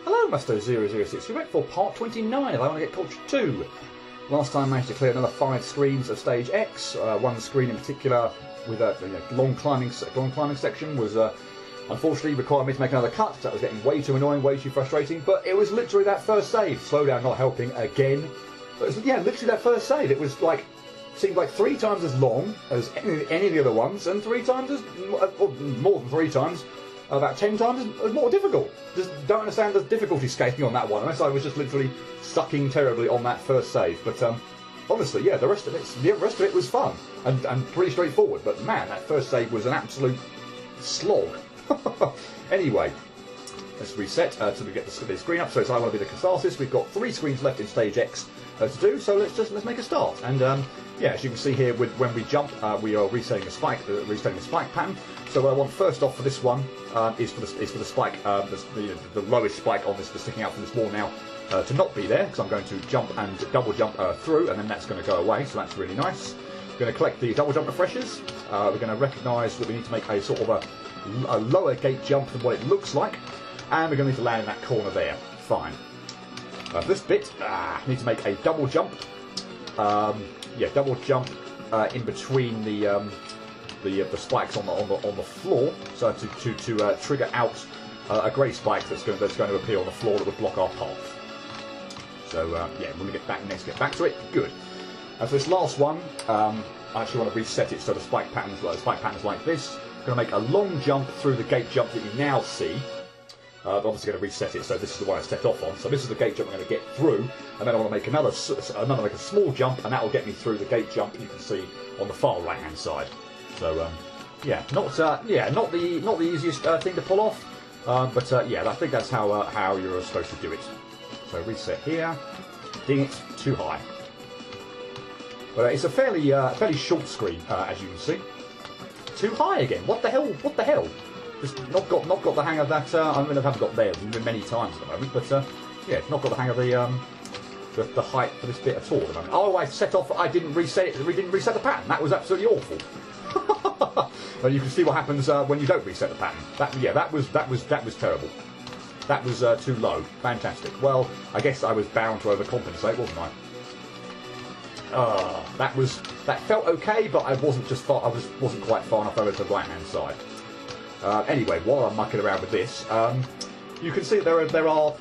Hello, Musto006. You're back for part 29 of I Want to Get Culture 2. Last time I managed to clear another 5 screens of stage X. One screen in particular with a long climbing section was unfortunately required me to make another cut. That was getting way too annoying, way too frustrating. But it was literally that first save. Slowdown not helping again. But it was, yeah, literally that first save. It was like seemed like 3 times as long as any of the other ones, and 3 times as or more than 3 times. About 10 times as more difficult. Just don't understand the difficulty scaling on that one, unless I was just literally sucking terribly on that first save. But honestly, yeah, the rest of it was fun and pretty straightforward. But man, that first save was an absolute slog. Anyway, let's reset so we get the screen up. So it's I Want to Be the Catharsis. We've got 3 screens left in stage X to do. So let's make a start. And yeah, as you can see here, when we jump, we are resetting the spike pattern. So what I want first off for this one is for the spike, the lowest spike on this, sticking out from this wall now, to not be there, because I'm going to jump and double jump through, and then that's going to go away. So that's really nice. We're going to collect the double jump refreshers. We're going to recognise that we need to make a sort of a lower gate jump than what it looks like, and we're going to need to land in that corner there. Fine. For this bit, need to make a double jump. Yeah, double jump in between the spikes on the floor, so to trigger out a grey spike that's going to appear on the floor that would block our path. So yeah, when we get back to it, good. And for this last one, I actually want to reset it so the spike patterns like this. Going to make a long jump through the gate jump that you now see. Obviously going to reset it, so this is the one I set off on. So this is the gate jump I'm going to get through, and then I want to make a small jump, and that will get me through the gate jump you can see on the far right hand side. So yeah, not the easiest thing to pull off, but yeah, I think that's how you're supposed to do it. So reset here, ding it too high. But it's a fairly short screen, as you can see. Too high again. What the hell? What the hell? Just not got the hang of that. I mean, I haven't got there many times at the moment, but yeah, not got the hang of the height for this bit at all at the moment. Oh, I set off. I didn't reset it. We didn't reset the pattern. That was absolutely awful. Well, you can see what happens when you don't reset the pattern. That was terrible. That was too low. Fantastic. Well, I guess I was bound to overcompensate, wasn't I? That felt okay, but I wasn't quite far enough over to the right hand side. Anyway, while I'm mucking around with this, you can see there are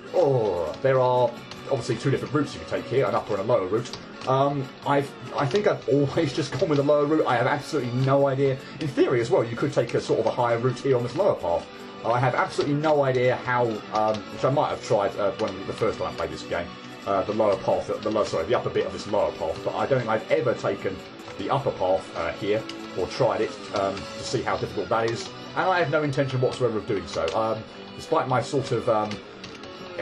obviously 2 different routes you can take here, an upper and a lower route. I think I've always just gone with the lower route. I have absolutely no idea. In theory as well, you could take a sort of a higher route here on this lower path. I have absolutely no idea how, which I might have tried when the first time I played this game, the upper bit of this lower path, but I don't think I've ever taken the upper path here, or tried it to see how difficult that is, and I have no intention whatsoever of doing so. Despite my sort of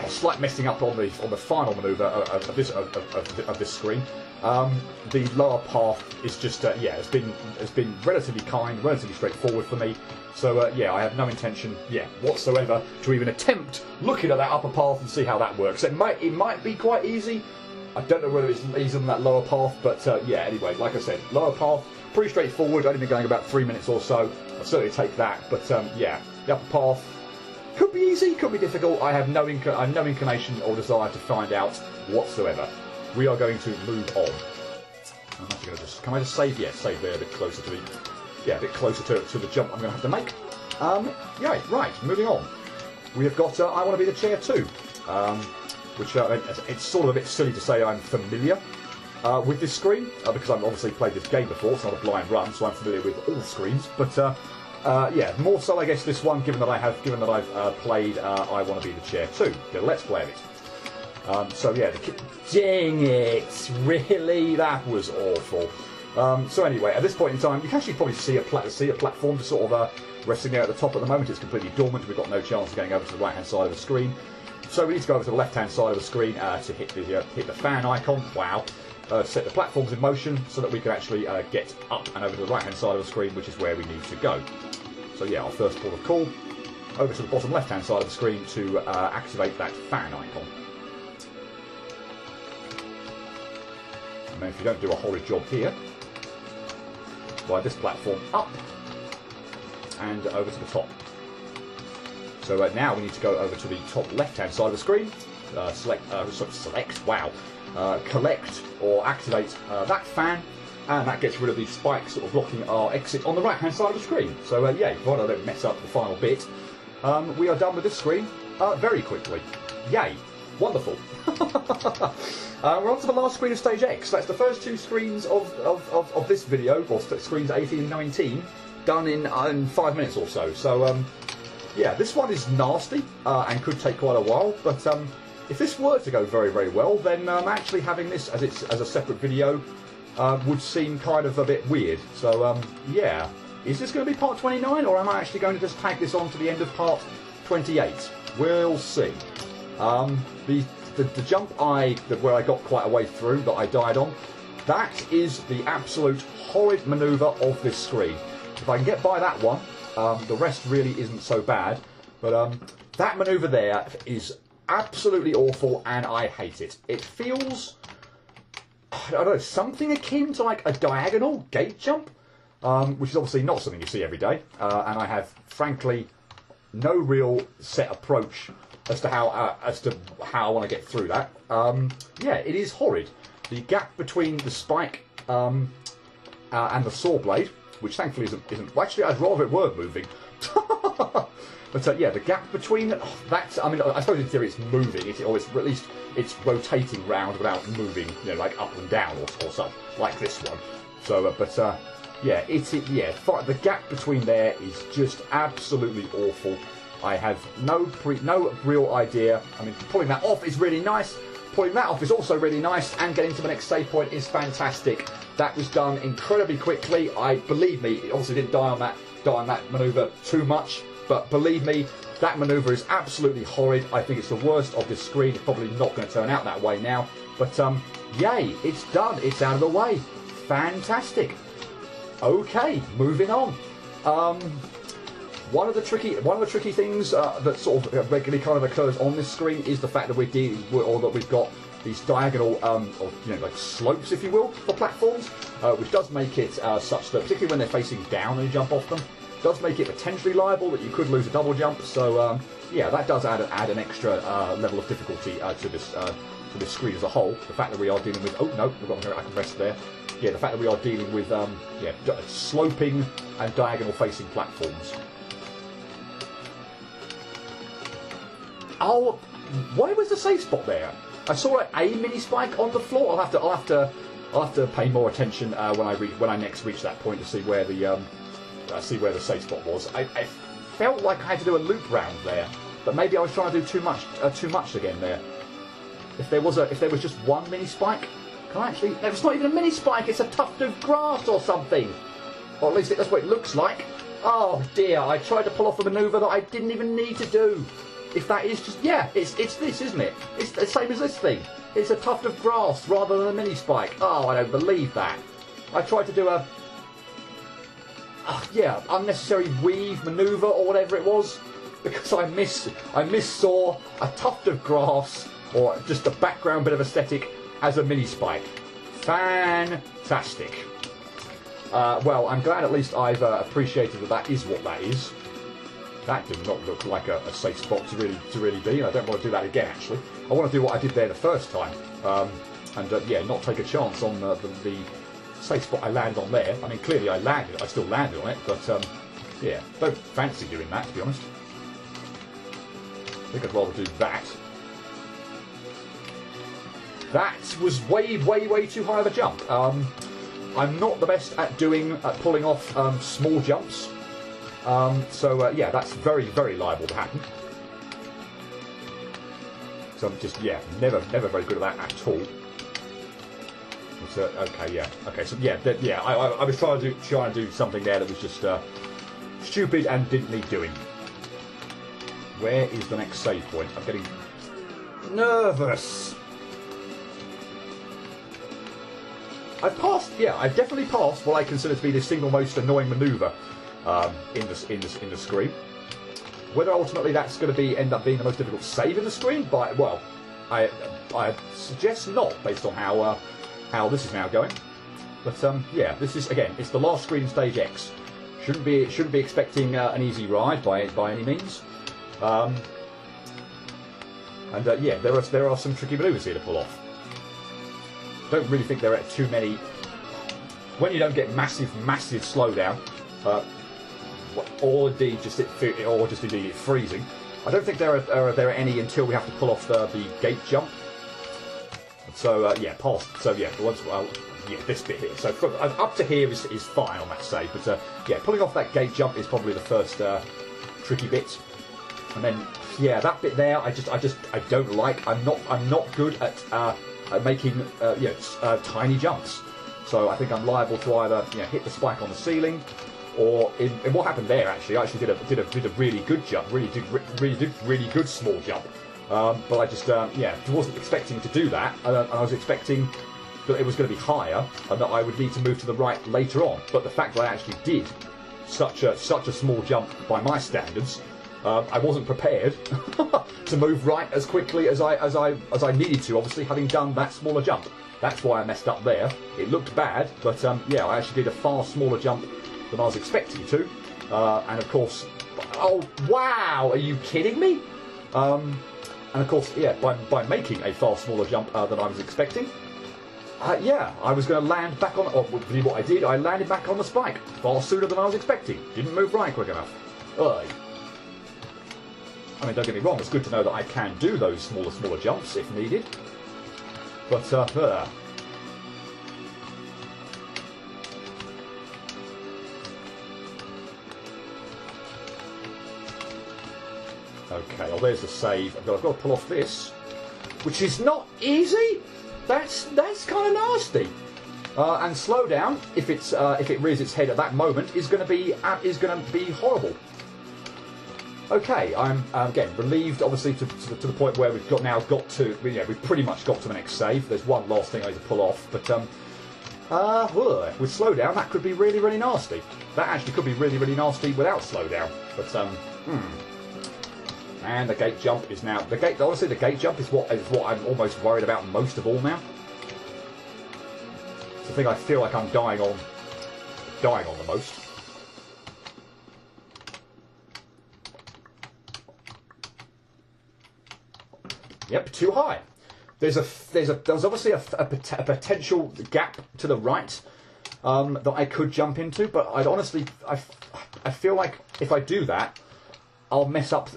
slight messing up on the final manoeuvre of this screen, the lower path is just has been relatively kind, relatively straightforward for me. So yeah, I have no intention whatsoever to even attempt looking at that upper path and see how that works. It might be quite easy. I don't know whether it's easier than that lower path, but yeah. Anyway, like I said, lower path pretty straightforward. Only been going about 3 minutes or so. I'll certainly take that. But yeah, the upper path could be easy, could be difficult. I have no inclination or desire to find out whatsoever. We are going to move on. I'm actually going to can I just save? Yeah, save there a bit closer to the. Yeah, a bit closer to the jump I'm going to have to make. Yeah, right, moving on. We have got I Want to Be the Chair 2, which it's sort of a bit silly to say I'm familiar with this screen, because I've obviously played this game before. It's not a blind run, so I'm familiar with all screens. But yeah, more so I guess this one, given that I've played I Want to Be the Chair 2. Let's play it. So yeah, dang it, really, that was awful. So anyway, at this point in time, you can actually probably see a platform just sort of resting there at the top at the moment. It's completely dormant. We've got no chance of going over to the right-hand side of the screen. So we need to go over to the left-hand side of the screen to hit the fan icon. Wow. Set the platforms in motion so that we can actually get up and over to the right-hand side of the screen, which is where we need to go. So yeah, I'll first pull the call over to the bottom left-hand side of the screen to activate that fan icon. And then if you don't do a horrid job here, slide this platform up and over to the top. So now we need to go over to the top left-hand side of the screen, collect or activate that fan, and that gets rid of the spikes sort of blocking our exit on the right-hand side of the screen. So yay, provided I don't mess up the final bit, we are done with this screen very quickly. Yay, wonderful. We're on to the last screen of Stage X. That's the first two screens of this video, or screens 18 and 19, done in 5 minutes or so. So yeah, this one is nasty and could take quite a while, but if this were to go very, very well, then actually having this as a separate video would seem kind of a bit weird. So yeah, is this going to be part 29, or am I actually going to just tag this on to the end of part 28? We'll see. The jump where I got quite a way through that I died on, that is the absolute horrid manoeuvre of this screen. If I can get by that one, the rest really isn't so bad. But that manoeuvre there is absolutely awful, and I hate it. It feels, I don't know, something akin to like a diagonal gate jump, which is obviously not something you see every day. And I have, frankly, no real set approach as to how I want to get through that. Yeah, it is horrid. The gap between the spike and the saw blade, which thankfully isn't. Well, actually, I'd rather it were moving. But yeah, the gap between that. I mean, I suppose in theory it's moving, or at least it's rotating round without moving, you know, like up and down or something like this one. So, yeah, the gap between there is just absolutely awful. I have no real idea. I mean, pulling that off is really nice. Pulling that off is also really nice, and getting to the next save point is fantastic. That was done incredibly quickly. Believe me, it obviously didn't die on that manoeuvre too much, but believe me, that manoeuvre is absolutely horrid. I think it's the worst of this screen. It's probably not going to turn out that way now, but yay, it's done. It's out of the way. Fantastic. Okay, moving on. One of the tricky things that sort of regularly kind of occurs on this screen is the fact that we've got these diagonal, like slopes, if you will, for platforms, which does make it such that, particularly when they're facing down and you jump off them, does make it potentially liable that you could lose a double jump. So yeah, that does add an extra level of difficulty to this screen as a whole. The fact that we are dealing with I can rest there. Yeah, the fact that we are dealing with sloping and diagonal facing platforms. Oh, why was the safe spot there? I saw a mini spike on the floor. I'll have to pay more attention when I next reach that point to see where the safe spot was. I felt like I had to do a loop round there, but maybe I was trying to do too much again there. If there was just one mini spike, it's not even a mini spike. It's a tuft of grass or something, or at least that's what it looks like. Oh dear! I tried to pull off a manoeuvre that I didn't even need to do. If that is just, yeah, it's this, isn't it? It's the same as this thing. It's a tuft of grass rather than a mini spike. Oh, I don't believe that. I tried to do a, unnecessary weave manoeuvre or whatever it was, because I missaw a tuft of grass or just a background bit of aesthetic as a mini spike. Fantastic. Well, I'm glad at least I've appreciated that is what that is. That did not look like a safe spot to really be. I don't want to do that again, actually. I want to do what I did there the first time, and not take a chance on the safe spot I landed on there. I mean, clearly I still landed on it, but yeah, don't fancy doing that, to be honest. I think I'd rather do that. That was way too high of a jump. I'm not the best at pulling off small jumps. Yeah, that's very liable to happen. So I'm just, never very good at that at all. But, okay, so I was trying to do something there that was just stupid and didn't need doing. Where is the next save point? I'm getting nervous. I've definitely passed what I consider to be the single most annoying manoeuvre in the screen. Whether ultimately that's going to end up being the most difficult save in the screen, I suggest not, based on how this is now going. But this is, again, it's the last screen in Stage X. Shouldn't be expecting an easy ride by any means. Yeah, there are some tricky manoeuvres here to pull off. Don't really think there are too many. When you don't get massive slowdown, or indeed just indeed freezing, I don't think there are any until we have to pull off the gate jump. So yeah, past. So yeah, this bit here. So up to here is fine on that save, but yeah, pulling off that gate jump is probably the first tricky bit, and then yeah, that bit there, I don't like. I'm not good at making tiny jumps. So I think I'm liable to either hit the spike on the ceiling, or in what happened there actually, I actually did a really good jump, really good small jump. But I just wasn't expecting to do that, and I was expecting that it was going to be higher and that I would need to move to the right later on. But the fact that I actually did such a small jump by my standards, I wasn't prepared to move right as quickly as I needed to. Obviously, having done that smaller jump, that's why I messed up there. It looked bad, but yeah, I actually did a far smaller jump than I was expecting to, and of course, oh wow, are you kidding me? And of course, yeah, by making a far smaller jump than I was expecting, yeah, I was going to land back on. Or what I did, I landed back on the spike far sooner than I was expecting. Didn't move right quick enough. Ugh. I mean, don't get me wrong, it's good to know that I can do those smaller jumps if needed. But, okay, well there's the save. I've got to pull off this, which is not easy. That's kind of nasty. And slow down, if it rears its head at that moment, is going to be horrible. Okay, I'm again relieved, obviously, to the point where we've now got to. We've pretty much got to the next save. There's one last thing I need to pull off, but with slowdown, that could be really nasty. That actually could be really nasty without slowdown. But and the gate jump is now Honestly, the gate jump is what I'm almost worried about most of all now. It's the thing I feel like I'm dying on the most. Yep, too high. There's obviously a potential gap to the right that I could jump into, but I feel like if I do that, I'll mess up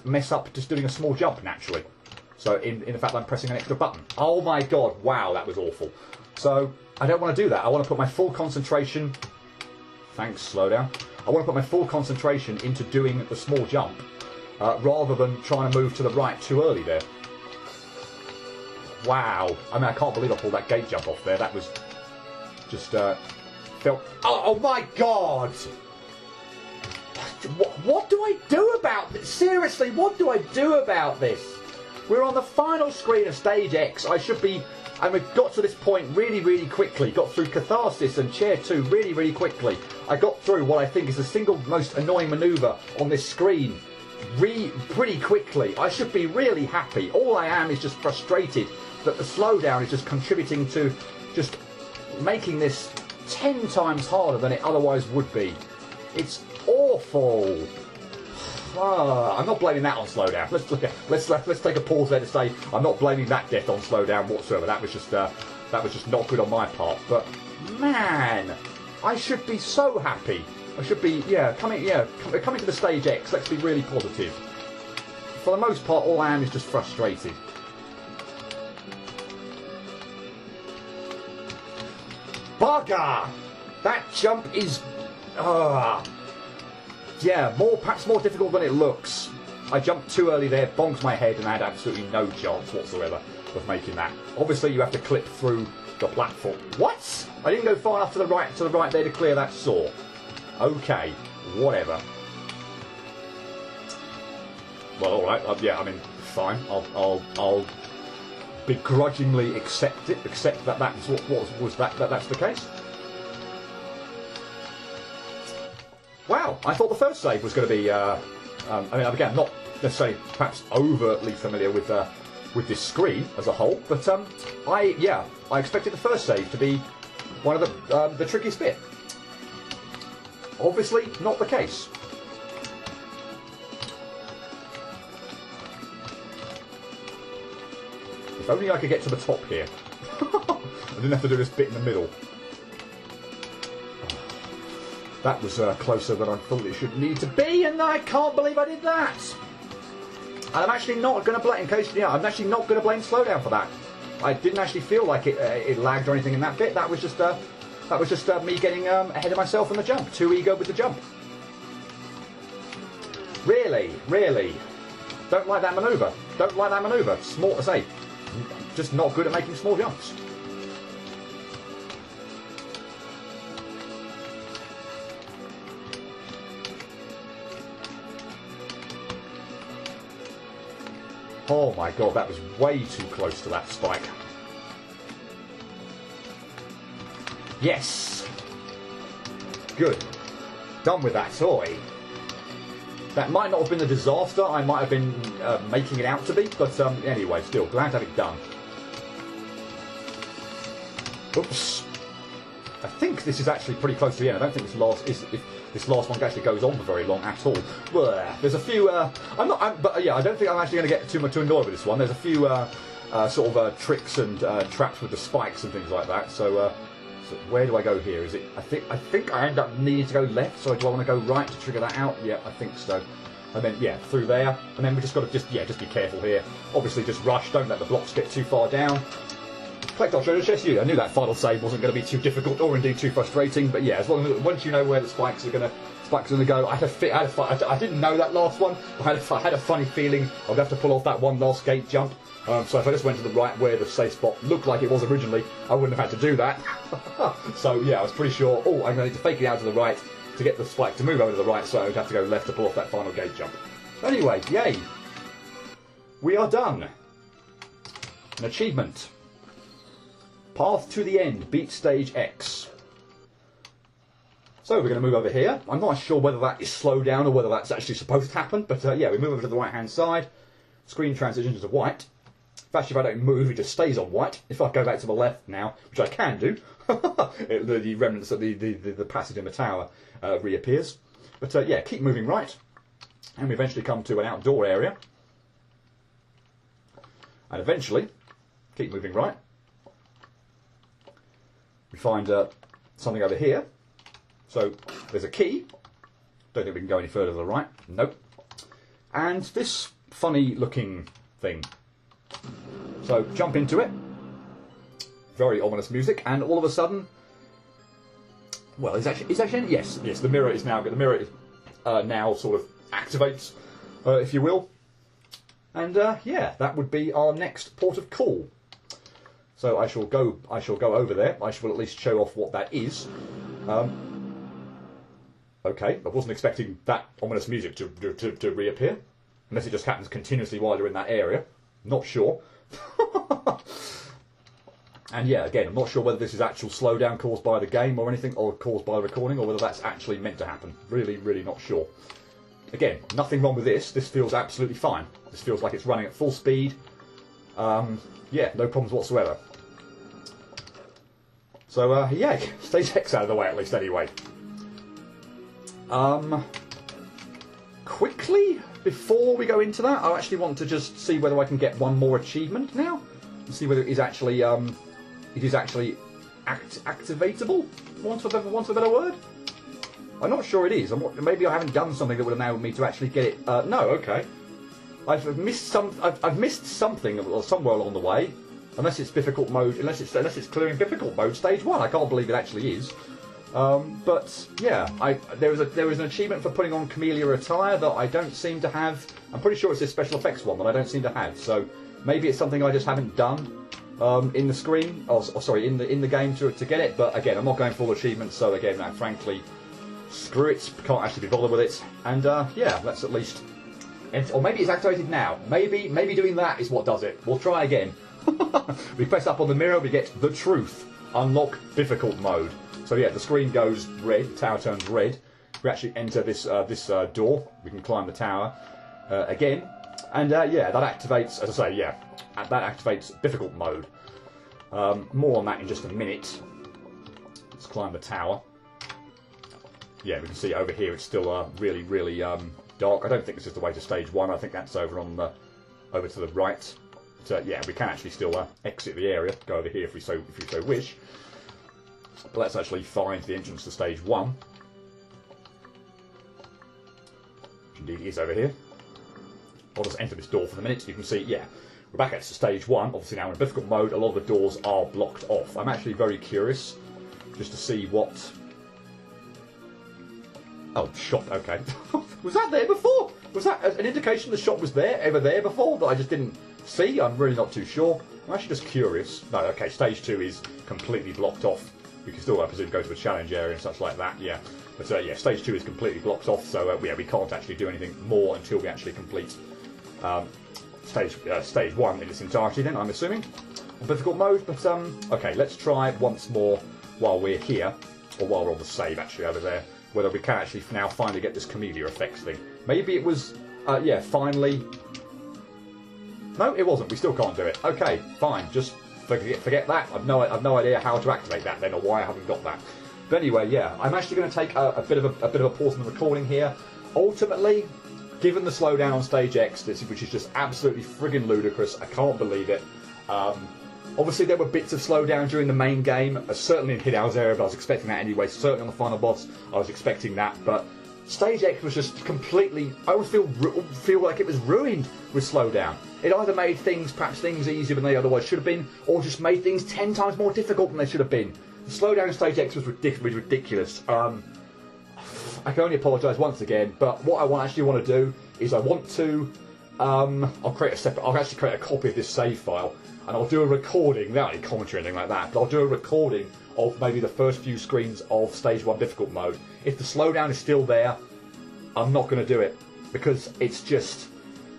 just doing a small jump naturally. So in the fact that I'm pressing an extra button. Oh my god! Wow, that was awful. So I don't want to do that. I want to put my full concentration. Thanks, slow down. I want to put my full concentration into doing the small jump rather than trying to move to the right too early there. Wow. I mean, I can't believe I pulled that gate jump off there. That was just felt. Oh my god! What do I do about this? Seriously, what do I do about this? We're on the final screen of Stage X. And we've got to this point really quickly. Got through Catharsis and Chair 2 really quickly. I got through what I think is the single most annoying manoeuvre on this screen pretty quickly. I should be really happy. All I am is just frustrated that the slowdown is just contributing to just making this 10 times harder than it otherwise would be. It's awful. I'm not blaming that on slowdown. Let's take a pause there to say I'm not blaming that death on slowdown whatsoever. That was just not good on my part. But man, I should be so happy. I should be coming to the Stage X. Let's be really positive. For the most part, all I am is just frustrated. Bugger! That jump is perhaps more difficult than it looks. I jumped too early there, bonked my head, and I had absolutely no chance whatsoever of making that. Obviously, you have to clip through the platform. What? I didn't go far enough to the right there to clear that saw. Okay, whatever. Well, all right. I mean, fine. I'll begrudgingly accept it. Accept that that's that's the case. Wow, I thought the first save was going to be. I mean, again, not necessarily perhaps overtly familiar with this screen as a whole, but I expected the first save to be one of the trickiest bit. Obviously, not the case. If only I could get to the top here. I didn't have to do this bit in the middle. That was closer than I thought it should need to be, and I can't believe I did that. And I'm actually not going to blame, in case, I'm actually not going to blame slowdown for that. I didn't actually feel like it lagged or anything in that bit. That was just me getting ahead of myself on the jump. Too ego with the jump. Really, really. Don't like that manoeuvre. Don't like that manoeuvre. Small, I say, just not good at making small jumps. Oh my god, that was way too close to that spike. Yes! Good. Done with that toy. That might not have been the disaster I might have been making it out to be, but anyway, still, glad to have it done. Oops. I think this is actually pretty close to the end. I don't think this last one actually goes on for very long at all. There's a few. I don't think I'm actually going to get too much too annoyed with this one. There's a few tricks and traps with the spikes and things like that. So where do I go here? Is it? I think I end up needing to go left. So do I want to go right to trigger that out? Yeah, I think so. And then through there. And then we just got to just be careful here. Obviously, just rush. Don't let the blocks get too far down. Collect our treasure chest. I knew that final save wasn't going to be too difficult or indeed too frustrating. But yeah, as long as once you know where the spikes are going to go, I didn't know that last one. I had a funny feeling I'd have to pull off that one last gate jump. So if I just went to the right where the safe spot looked like it was originally, I wouldn't have had to do that. So yeah, I was pretty sure. Oh, I'm going to need to fake it out to the right to get the spike to move over to the right. So I would have to go left to pull off that final gate jump. Anyway, yay! We are done. An achievement. Path to the end, beat stage X. So we're going to move over here. I'm not sure whether that is slow down or whether that's actually supposed to happen, but yeah, we move over to the right hand side. Screen transitions to white. Actually, if I don't move, it just stays on white. If I go back to the left now, which I can do, the remnants of the passage in the tower reappears. But yeah, keep moving right, and we eventually come to an outdoor area. And eventually, keep moving right. We find something over here. So there's a key. Don't think we can go any further to the right. Nope. And this funny looking thing. So jump into it. Very ominous music, and all of a sudden, well, it's actually yes. The mirror is now now sort of activates, if you will. And yeah, that would be our next port of call. So I shall go over there. I shall at least show off what that is. Okay, I wasn't expecting that ominous music to reappear, unless it just happens continuously while you're in that area. Not sure. And yeah, again, I'm not sure whether this is actual slowdown caused by the game or anything, or caused by the recording, or whether that's actually meant to happen. Really, really not sure. Again, nothing wrong with this. This feels absolutely fine. This feels like it's running at full speed. Yeah, no problems whatsoever. So, yeah, stage X out of the way at least anyway. Quickly, before we go into that, I actually want to just see whether I can get one more achievement now. And see whether it is actually, activatable, want for a better word. I'm not sure it is. Maybe I haven't done something that would enable me to actually get it. No, okay. I've missed something somewhere along the way. Unless it's Bifficult mode, unless it's clearing Bifficult mode stage 1. I can't believe it actually is. But yeah, there was an achievement for putting on Camellia attire that I don't seem to have. I'm pretty sure it's this special effects one that I don't seem to have. So maybe it's something I just haven't done in the screen, or sorry, in the game to get it. But again, I'm not going for all achievements. So again, frankly, screw it. Can't actually be bothered with it. And yeah, let's at least. Or maybe it's activated now. Maybe doing that is what does it. We'll try again. We press up on the mirror, we get the truth. Unlock Bifficult mode. So yeah, the screen goes red, the tower turns red. We actually enter this door. We can climb the tower again. And yeah, that activates, as I say, yeah, that activates Bifficult mode. More on that in just a minute. Let's climb the tower. Yeah, we can see over here it's still really, really dark. I don't think this is the way to stage 1. I think that's over on the over to the right. But yeah, we can actually still exit the area, go over here if we so wish. But let's actually find the entrance to stage 1. Which indeed is over here. I'll just enter this door for the minute. You can see, yeah, we're back at stage 1. Obviously now in difficult mode, a lot of the doors are blocked off. I'm actually very curious just to see what... Oh, shop, okay. Was that there before? Was that an indication the shop was ever there before that I just didn't see? I'm really not too sure. I'm actually just curious. No, okay, stage 2 is completely blocked off. We can still, I presume, go to a challenge area and such like that, yeah. But yeah, stage 2 is completely blocked off, so yeah, we can't actually do anything more until we actually complete stage 1 in its entirety then, I'm assuming, on difficult mode. But okay, let's try once more while we're here, or while we're on the save actually over there, whether we can actually now finally get this Camellia effects thing. Maybe it was, yeah, finally... No, it wasn't. We still can't do it. Okay, fine. Just forget that. I've no idea how to activate that then, or why I haven't got that. But anyway, yeah, I'm actually going to take a bit of a pause in the recording here. Ultimately, given the slowdown on stage X, which is just absolutely friggin' ludicrous, I can't believe it. Obviously, there were bits of slowdown during the main game, certainly in Hidal's area, but I was expecting that anyway. Certainly on the final boss, I was expecting that. But stage X was just completely... I always feel like it was ruined with slowdown. It either made perhaps things easier than they otherwise should have been, or just made things 10 times more difficult than they should have been. The slowdown in stage X was ridiculous. I can only apologise once again, but what I actually want to do is I want to... I'll actually create a copy of this save file, and I'll do a recording, without any commentary or anything like that, but I'll do a recording of maybe the first few screens of stage 1 difficult mode. If the slowdown is still there, I'm not going to do it, because it's just...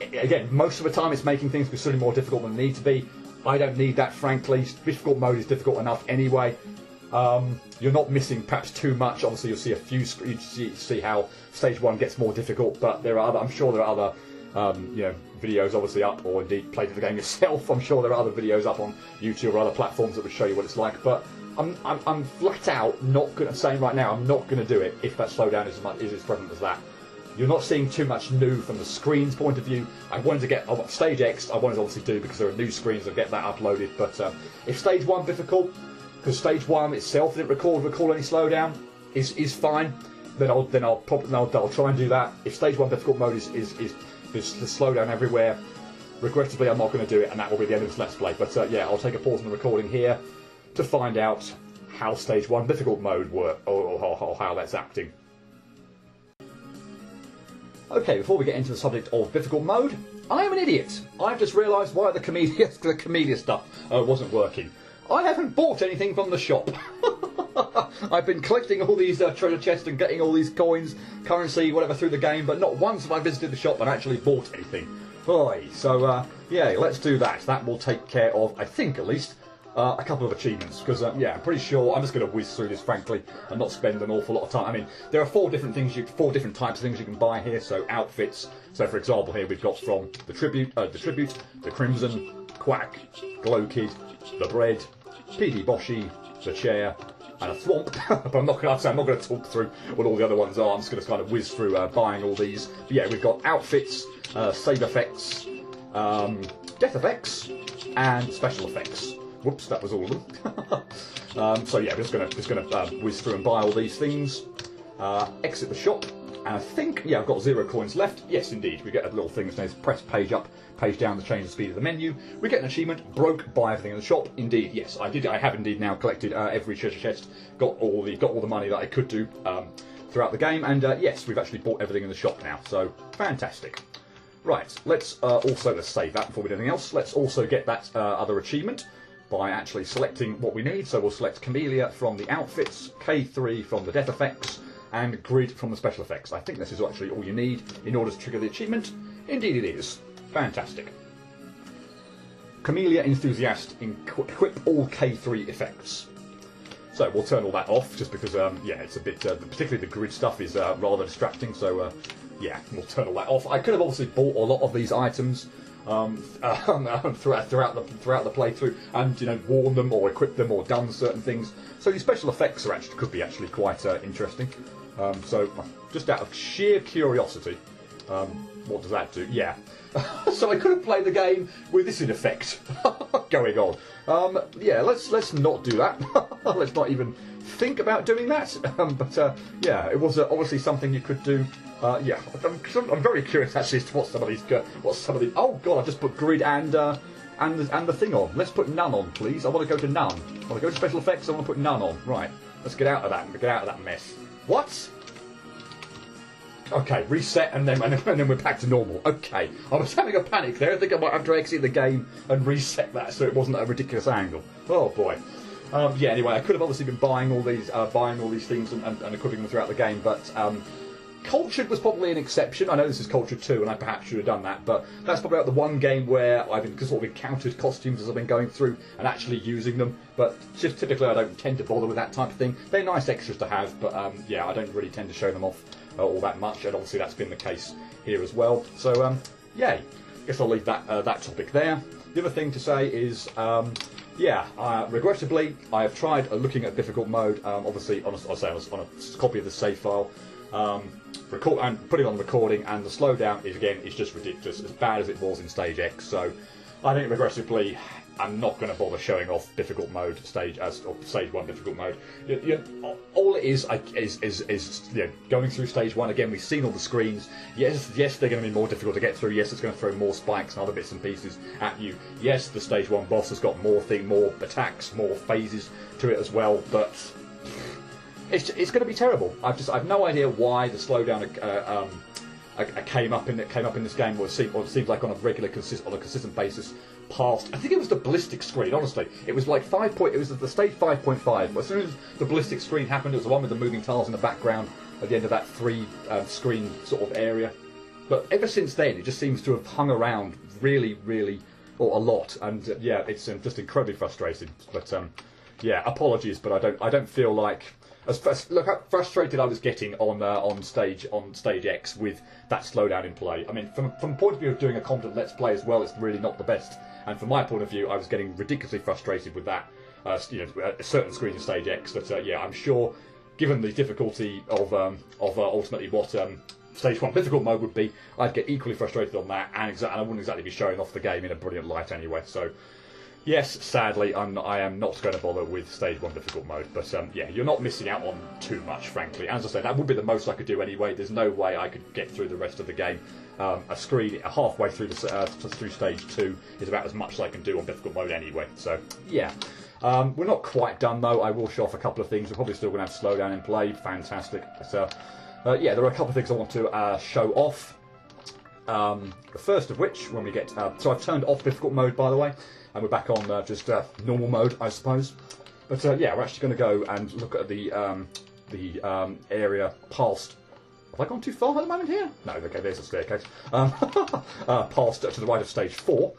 Again, most of the time it's making things considerably more difficult than they need to be. I don't need that, frankly. Difficult mode is difficult enough anyway. You're not missing perhaps too much. Obviously, you'll see a few screens, you see how stage 1 gets more difficult, but there are other, I'm sure there are other you know, videos obviously up, or indeed played the game yourself. I'm sure there are other videos up on YouTube or other platforms that would show you what it's like. But I'm flat out not going to say right now I'm not going to do it if that slowdown is as prevalent as that. You're not seeing too much new from the screen's point of view. I wanted to get stage X. I wanted to obviously do because there are new screens and get that uploaded. But if stage 1 difficult, because stage 1 itself didn't recall any slowdown, is fine. Then I'll try and do that. If stage 1 difficult mode is there's the slowdown everywhere, regrettably I'm not going to do it, and that will be the end of this Let's Play. But yeah, I'll take a pause in the recording here to find out how stage 1 difficult mode works, or how that's acting. Okay, before we get into the subject of difficult mode, I'm an idiot. I've just realised why the Camellia stuff wasn't working. I haven't bought anything from the shop. I've been collecting all these treasure chests and getting all these coins, currency, whatever through the game, but not once have I visited the shop and actually bought anything. Right, so yeah, let's do that. That will take care of, I think at least, a couple of achievements, because yeah, I'm pretty sure I'm just going to whiz through this, frankly, and not spend an awful lot of time. I mean, there are four different types of things you can buy here. So outfits. So for example, here we've got from the tribute, the Crimson, Quack, Glow Kid, the Bread, PD Boshi, the Chair, and a Thwomp. But I'm not going to talk through what all the other ones are. I'm just going to kind of whiz through buying all these. But yeah, we've got outfits, save effects, death effects, and special effects. Whoops, that was all of them. So yeah, we're just gonna whiz through and buy all these things. Exit the shop, and I think yeah, I've got 0 coins left. Yes, indeed, we get a little thing that says press page up, page down to change the speed of the menu. We get an achievement: broke, buy everything in the shop. Indeed, yes, I did. I have indeed now collected every treasure chest, got all the money that I could do throughout the game, and yes, we've actually bought everything in the shop now. So fantastic. Right, let's save that before we do anything else. Let's also get that other achievement by actually selecting what we need. So we'll select Camellia from the outfits, K3 from the death effects, and Grid from the special effects. I think this is actually all you need in order to trigger the achievement. Indeed it is. Fantastic. Camellia Enthusiast, equip all K3 effects. So we'll turn all that off, just because, yeah, it's a bit, particularly the grid stuff is rather distracting, so yeah, we'll turn all that off. I could have obviously bought a lot of these items throughout the playthrough, and you know, worn them or equipped them or done certain things. So these special effects could be quite interesting. So just out of sheer curiosity, What does that do? Yeah. So I could have played the game with this in effect going on. Yeah, let's not do that. Let's not even think about doing that. Yeah, it was obviously something you could do. Yeah, I'm very curious actually as to what some of these. Oh god, I just put grid and the thing on. Let's put none on, please. I want to go to none. I want to go to special effects. I want to put none on. Right. Let's get out of that. Get out of that mess. What? Okay, reset and then we're back to normal. Okay, I was having a panic there. I think I might have to exit the game and reset that so it wasn't a ridiculous angle. Oh boy. Yeah. Anyway, I could have obviously been buying all these things and equipping them throughout the game, but Cultured was probably an exception. I know this is Cultured 2, and I perhaps should have done that, but that's probably the one game where I've sort of encountered costumes as I've been going through and actually using them. But just typically, I don't tend to bother with that type of thing. They're nice extras to have, but yeah, I don't really tend to show them off all that much, and obviously that's been the case here as well. So yay. Guess I'll leave that topic there. The other thing to say is, yeah, regrettably, I have tried looking at difficult mode. Obviously, on a copy of the save file. Record and put it on recording, and the slowdown is just ridiculous, as bad as it was in Stage X. So I think regrettably, I'm not going to bother showing off difficult mode stage 1 difficult mode. All it is going through stage 1 again. We've seen all the screens. Yes, they're going to be more difficult to get through. Yes, it's going to throw more spikes and other bits and pieces at you. Yes, the stage 1 boss has got more attacks, more phases to it as well. But it's going to be terrible. I've no idea why the slowdown came up in this game, or it seems like on a consistent basis. Past, I think it was the ballistic screen. Honestly, it was like It was the stage 5.5. As soon as the ballistic screen happened, it was the one with the moving tiles in the background at the end of that 3-screen sort of area. But ever since then, it just seems to have hung around really, or a lot. And yeah, it's just incredibly frustrating. But yeah, apologies, but I don't feel like. Look how frustrated I was getting on stage X with that slowdown in play. I mean, from the point of view of doing a content let's play as well, it's really not the best. And from my point of view, I was getting ridiculously frustrated with that. Certain screens in stage X. That yeah, I'm sure, given the difficulty of ultimately what stage 1 difficult mode would be, I'd get equally frustrated on that, and I wouldn't exactly be showing off the game in a brilliant light anyway. So. Yes, sadly, I am not going to bother with stage 1 difficult mode, but yeah, you're not missing out on too much, frankly. As I say, that would be the most I could do anyway. There's no way I could get through the rest of the game. A screen halfway through through stage 2 is about as much as I can do on difficult mode anyway. So yeah, we're not quite done though. I will show off a couple of things. We're probably still going to have slowdown in play. Fantastic. So yeah, there are a couple of things I want to show off. The first of which, when we get so I've turned off difficult mode, by the way. And we're back on just normal mode, I suppose. But yeah, we're actually going to go and look at the area past. Have I gone too far at the moment here? No, okay, there's a staircase. Past to the right of stage 4,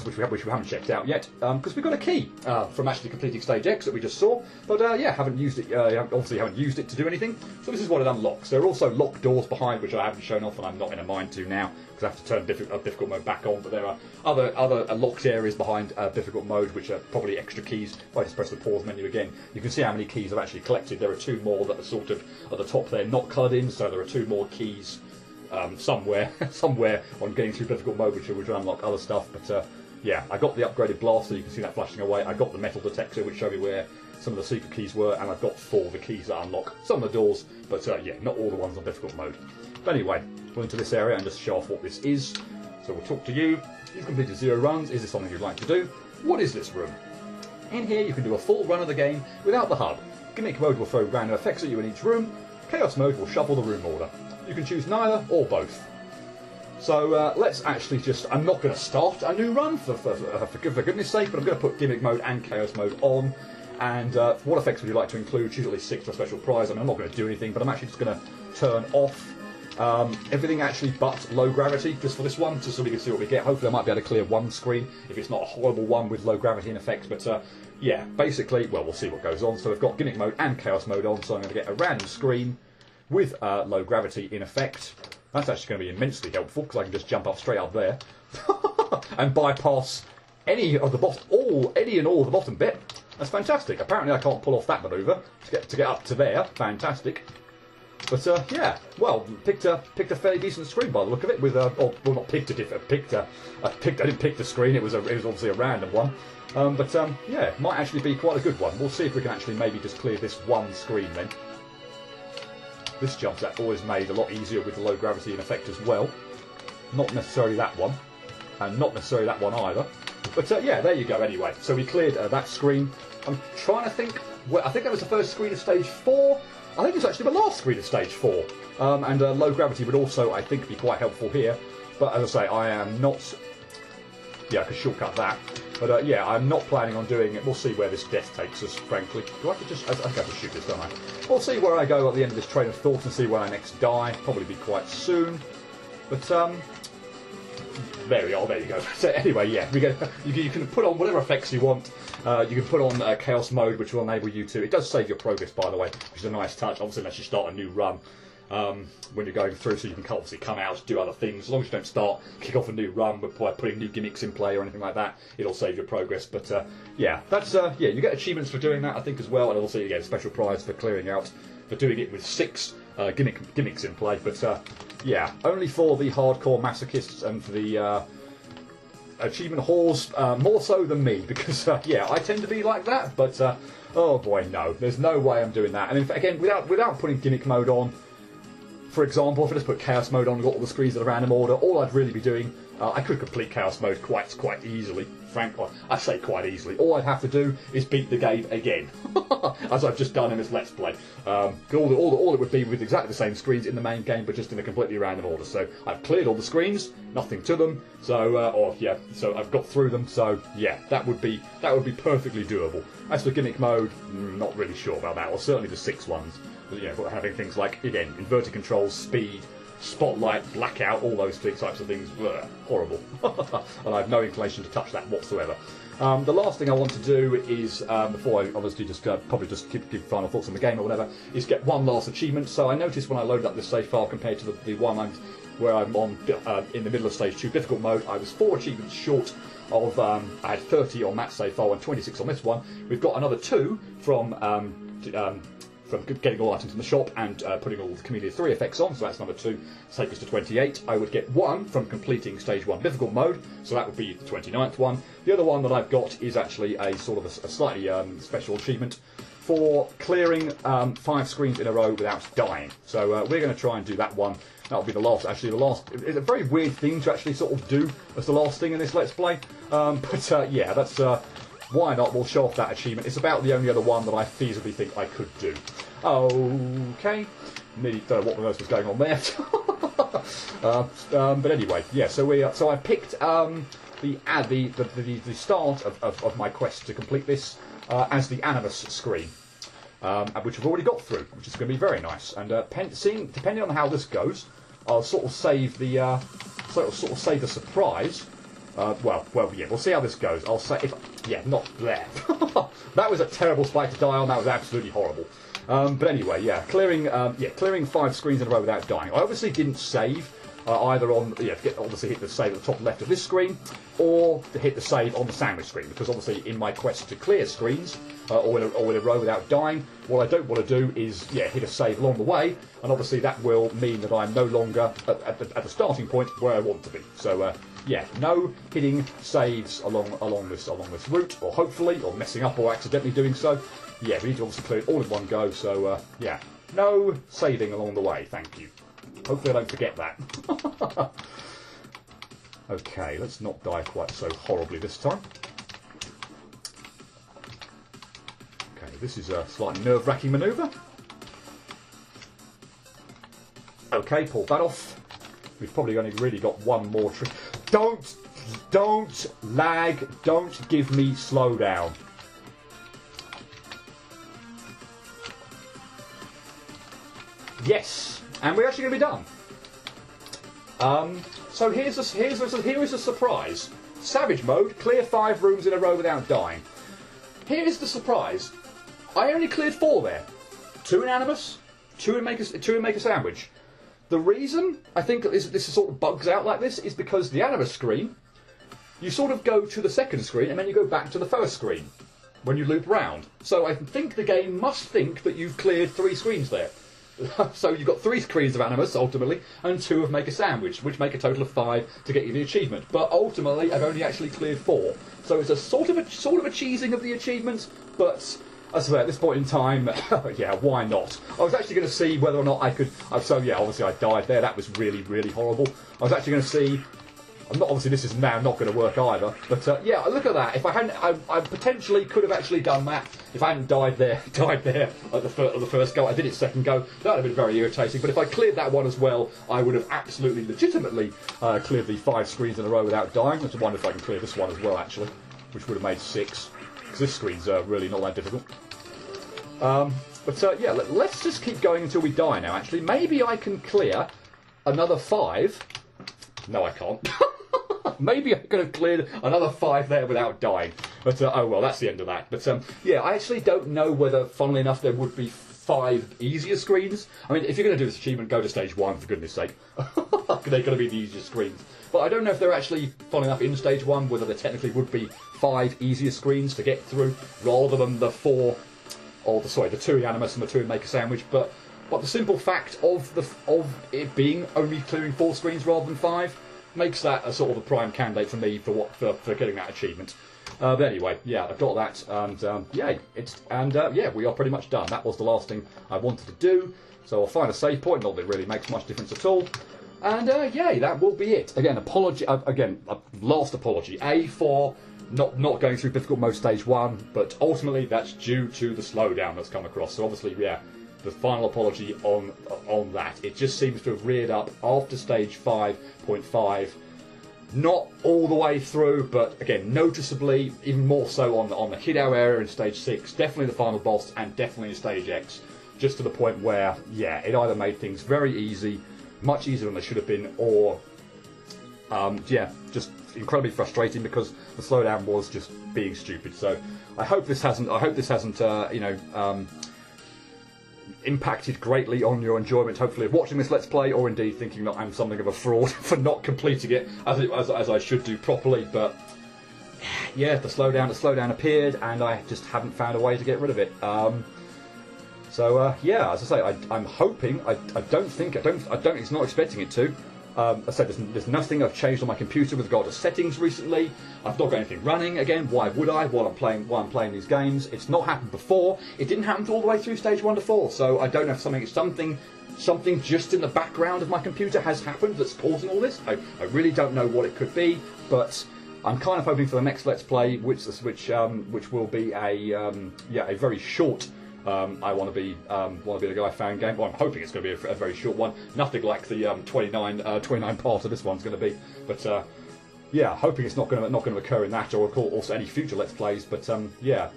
which we haven't checked out yet. Because we've got a key from actually completing stage X that we just saw. But yeah, haven't used it. Obviously, haven't used it to do anything. So this is what it unlocks. There are also locked doors behind, which I haven't shown off, and I'm not in a mind to now. I have to turn difficult mode back on, but there are other locked areas behind difficult mode, which are probably extra keys. If I just press the pause menu again, you can see how many keys I've actually collected. There are 2 more that are sort of at the top there, not coloured in, so there are 2 more keys somewhere on getting through difficult mode, which will unlock other stuff. But yeah, I got the upgraded blaster. You can see that flashing away. I got the metal detector, which showed me where some of the secret keys were, and I've got 4 of the keys that unlock some of the doors, but yeah, not all the ones on difficult mode. But anyway, we'll into this area and just show off what this is. So we'll talk to you. You've completed 0 runs. Is this something you'd like to do? What is this room? In here you can do a full run of the game without the hub. Gimmick mode will throw random effects at you in each room. Chaos mode will shuffle the room order. You can choose neither or both. So let's actually just... I'm not going to start a new run for goodness sake, but I'm going to put gimmick mode and chaos mode on. And what effects would you like to include? Choose at least 6 for a special prize. I mean, I'm not going to do anything, but I'm actually just going to turn off everything actually but low gravity just for this one, just so we can see what we get. Hopefully I might be able to clear one screen if it's not a horrible one with low gravity in effect. But yeah, basically, well, we'll see what goes on. So we've got gimmick mode and chaos mode on, so I'm going to get a random screen with low gravity in effect. That's actually going to be immensely helpful because I can just jump up straight up there and bypass any and all of the bottom bit. That's fantastic. Apparently I can't pull off that manoeuvre to get up to there. Fantastic. But yeah, well, picked a fairly decent screen by the look of it. With well, not picked a I didn't pick the screen. It was obviously a random one. But yeah, it might actually be quite a good one. We'll see if we can actually maybe just clear this one screen then. This jump's always made a lot easier with the low gravity in effect as well. Not necessarily that one, and not necessarily that one either. But yeah, there you go. Anyway, so we cleared that screen. I'm trying to think. Well, I think that was the first screen of stage 4. I think it was actually the last screen of stage 4. And low gravity would also, I think, be quite helpful here. But as I say, I am not. Yeah, I could shortcut that. But yeah, I'm not planning on doing it. We'll see where this death takes us, frankly. Do I have to just... I have to shoot this, don't I? We'll see where I go at the end of this train of thought and see when I next die. Probably be quite soon. But, there we are, there you go. So anyway, yeah, you can put on whatever effects you want. You can put on Chaos Mode, which will enable you to... It does save your progress, by the way, which is a nice touch. Obviously, unless you start a new run. When you're going through, so you can obviously come out, do other things. As long as you don't kick off a new run by putting new gimmicks in play or anything like that, it'll save your progress. But yeah, that's yeah, you get achievements for doing that, I think, as well, and also you get a special prize for clearing out, for doing it with 6 gimmicks in play. But yeah, only for the hardcore masochists and for the achievement whores, more so than me, because yeah, I tend to be like that. But oh boy, no, there's no way I'm doing that. And in fact, again, without putting gimmick mode on. For example, if I just put Chaos Mode on and got all the screens in a random order, all I'd really be doing, I could complete Chaos Mode quite easily. Frankly, I say quite easily. All I'd have to do is beat the game again, as I've just done in this Let's Play. All it would be with exactly the same screens in the main game, but just in a completely random order. So I've cleared all the screens, nothing to them. So, so I've got through them. So yeah, that would be perfectly doable. As for gimmick mode, not really sure about that, or certainly the 6 ones. You know, having things like, again, inverted controls, speed, spotlight, blackout, all those types of things, horrible. And I have no inclination to touch that whatsoever. The last thing I want to do is, before I obviously just probably just give final thoughts on the game or whatever, is get one last achievement. So I noticed when I loaded up this save file compared to the one where I'm on in the middle of stage 2 difficult mode, I was 4 achievements short of, I had 30 on that save file and 26 on this one. We've got another 2 from getting all items in the shop and putting all the Camellia 3 effects on, so that's number 2, take us to 28. I would get 1 from completing Stage 1 difficult mode, so that would be the 29th one. The other one that I've got is actually a sort of a slightly special achievement for clearing 5 screens in a row without dying. So we're going to try and do that one. That'll be the last, it's a very weird thing to actually sort of do as the last thing in this Let's Play. But yeah, that's... why not? We'll show off that achievement. It's about the only other one that I feasibly think I could do. Okay. Nearly don't know what on earth was going on there. But anyway, yeah. So I picked the start of my quest to complete this as the Animus screen, which I've already got through, which is going to be very nice. And depending on how this goes, I'll sort of save the surprise. Well, yeah, we'll see how this goes. I'll say, not there. That was a terrible spike to die on. That was absolutely horrible. But anyway, yeah, clearing 5 screens in a row without dying. I obviously didn't save either on, obviously hit the save at the top left of this screen, or to hit the save on the sandwich screen, because obviously in my quest to clear screens or in a row without dying, what I don't want to do is hit a save along the way, and obviously that will mean that I'm no longer at the starting point where I want to be. So yeah, no hitting saves along this route, or hopefully, or messing up or accidentally doing so. Yeah, we need to obviously clear it all in one go. So yeah, no saving along the way. Thank you. Hopefully I don't forget that. Okay, let's not die quite so horribly this time. Okay, this is a slightly nerve-wracking manoeuvre. Okay, pull that off. We've probably only really got one more trick. Don't lag. Don't give me slowdown. Yes, and we're actually going to be done. So here's a surprise. Savage mode, clear 5 rooms in a row without dying. Here's the surprise. I only cleared 4 there. 2 in Animus, 2 in Make a Sandwich. The reason I think this sort of bugs out like this is because the Animus screen, you sort of go to the second screen and then you go back to the first screen when you loop round. So I think the game must think that you've cleared 3 screens there. So you've got 3 screens of Animus, ultimately, and 2 of Make a Sandwich, which make a total of 5 to get you the achievement. But ultimately, I've only actually cleared 4. So it's a sort of a cheesing of the achievement, but as I say, at this point in time, yeah, why not? I was actually going to see whether or not I could... So yeah, obviously I died there. That was really, really horrible. I was actually going to see... Obviously, this is now not going to work either. But yeah, look at that. If I hadn't, I potentially could have actually done that if I hadn't died there at the first go. I did it second go. That would have been very irritating. But if I cleared that one as well, I would have absolutely, legitimately cleared the 5 screens in a row without dying. I just wonder if I can clear this one as well, actually, which would have made 6. Because this screen's really not that difficult. But yeah, let's just keep going until we die now. Actually, maybe I can clear another 5. No, I can't. Maybe I could have cleared another 5 there without dying. But, oh well, that's the end of that. But, yeah, I actually don't know whether, funnily enough, there would be 5 easier screens. I mean, if you're going to do this achievement, go to stage 1, for goodness sake. They're going to be the easiest screens. But I don't know if they're actually, funnily enough, in stage 1, whether there technically would be 5 easier screens to get through, rather than the 4, or the 2 in Animus and the 2 in Make a Sandwich. But the simple fact of it being only clearing 4 screens rather than 5 makes that a sort of a prime candidate for me for getting that achievement. But anyway, yeah, I've got that, and yeah, we are pretty much done. That was the last thing I wanted to do. So I'll find a save point. Not that it really makes much difference at all. And yeah, that will be it. Again, last apology. A for not going through difficult mode stage 1, but ultimately that's due to the slowdown that's come across. So obviously, yeah. The final apology on that. It just seems to have reared up after stage 5.5. Not all the way through, but again, noticeably, even more so on the Hidao area in stage 6, definitely the final boss, and definitely in stage X, just to the point where, yeah, it either made things very easy, much easier than they should have been, or, yeah, just incredibly frustrating because the slowdown was just being stupid. So I hope this hasn't, impacted greatly on your enjoyment, hopefully, of watching this Let's Play, or indeed thinking that I'm something of a fraud for not completing it as I should do properly. But yeah, the slowdown appeared, and I just haven't found a way to get rid of it. So yeah, as I say, I'm hoping. I don't think it's not expecting it to. I said there's nothing I've changed on my computer with regard to settings recently. I've not got anything running again. Why would I? While I'm playing these games, it's not happened before. It didn't happen all the way through stage 1 to 4. So I don't know if something just in the background of my computer has happened that's causing all this. I really don't know what it could be, but I'm kind of hoping for the next Let's Play, which will be a very short. I want to be the guy fan game. Well, I'm hoping it's going to be a very short one. Nothing like the 29 part of this one's going to be. But yeah, hoping it's not going to occur in that, or also any future Let's Plays. But yeah,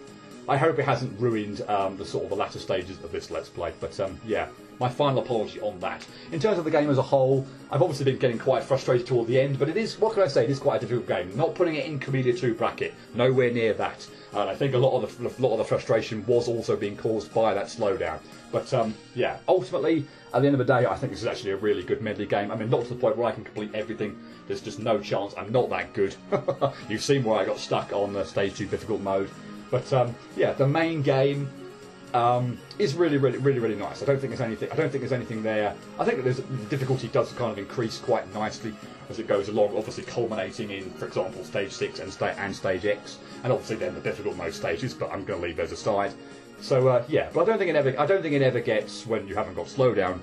I hope it hasn't ruined the latter stages of this Let's Play. But yeah, my final apology on that. In terms of the game as a whole, I've obviously been getting quite frustrated toward the end, but it is, what can I say, it is quite a difficult game. Not putting it in Camellia 2 bracket, nowhere near that. And I think a lot of the frustration was also being caused by that slowdown. But yeah, ultimately, at the end of the day, I think this is actually a really good medley game. I mean, not to the point where I can complete everything. There's just no chance. I'm not that good. You've seen where I got stuck on the stage 2 difficult mode. But yeah, the main game is really nice. I don't think there's anything there. I think that the difficulty does kind of increase quite nicely as it goes along. Obviously, culminating in, for example, stage 6 and stage X, and obviously then the difficult mode stages. But I'm going to leave those aside. So yeah, but I don't think it ever gets, when you haven't got slowdown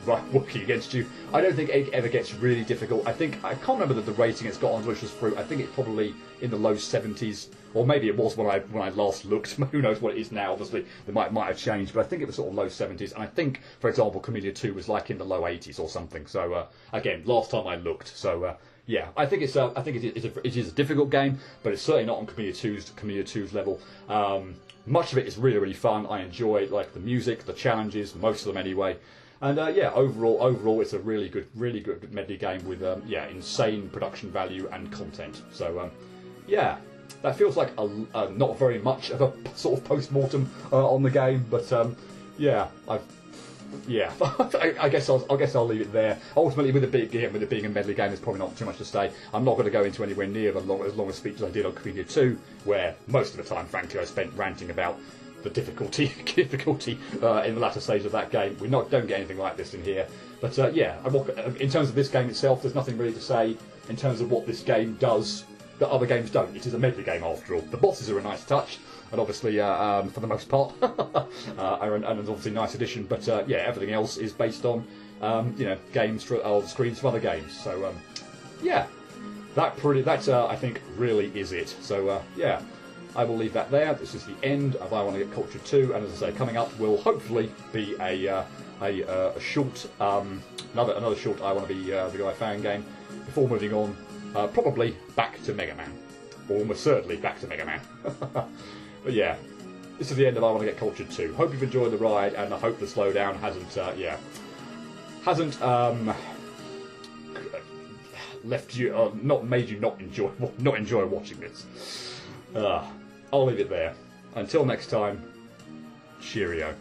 working against you. I don't think it ever gets really difficult. I can't remember the rating it's got on Delicious Fruit. I think it's probably in the low 70s, or maybe it was when I last looked. Who knows what it is now? Obviously, they might have changed, but I think it was sort of low 70s. And I think, for example, Camellia 2 was like in the low 80s or something. So again, last time I looked. So yeah, I think it is a difficult game, but it's certainly not on Camellia 2's level. Much of it is really fun. I enjoy the music, the challenges, most of them anyway. And yeah, overall, it's a really good medley game with yeah, insane production value and content. So yeah, that feels like not very much of a sort of post-mortem on the game, but yeah, I guess I'll leave it there. Ultimately, with it being a medley game, there's probably not too much to say. I'm not going to go into anywhere near as long a speech as I did on Camellia 2, where most of the time, frankly, I spent ranting about the difficulty in the latter stage of that game. We don't get anything like this in here. But yeah, in terms of this game itself, there's nothing really to say in terms of what this game does that other games don't. It is a medley game after all. The bosses are a nice touch, and obviously, for the most part, and it's obviously a nice addition. But yeah, everything else is based on games or screens from other games. So yeah, that I think really is it. So yeah, I will leave that there. This is the end of I Want to Get Culture 2, and as I say, coming up will hopefully be a short, another short I Want to Be the Guy fan game before moving on, probably back to Mega Man, or almost certainly back to Mega Man. But yeah, this is the end of I Want to Get Culture 2. Hope you've enjoyed the ride, and I hope the slowdown hasn't left you, not made you not enjoy watching this. I'll leave it there. Until next time, cheerio.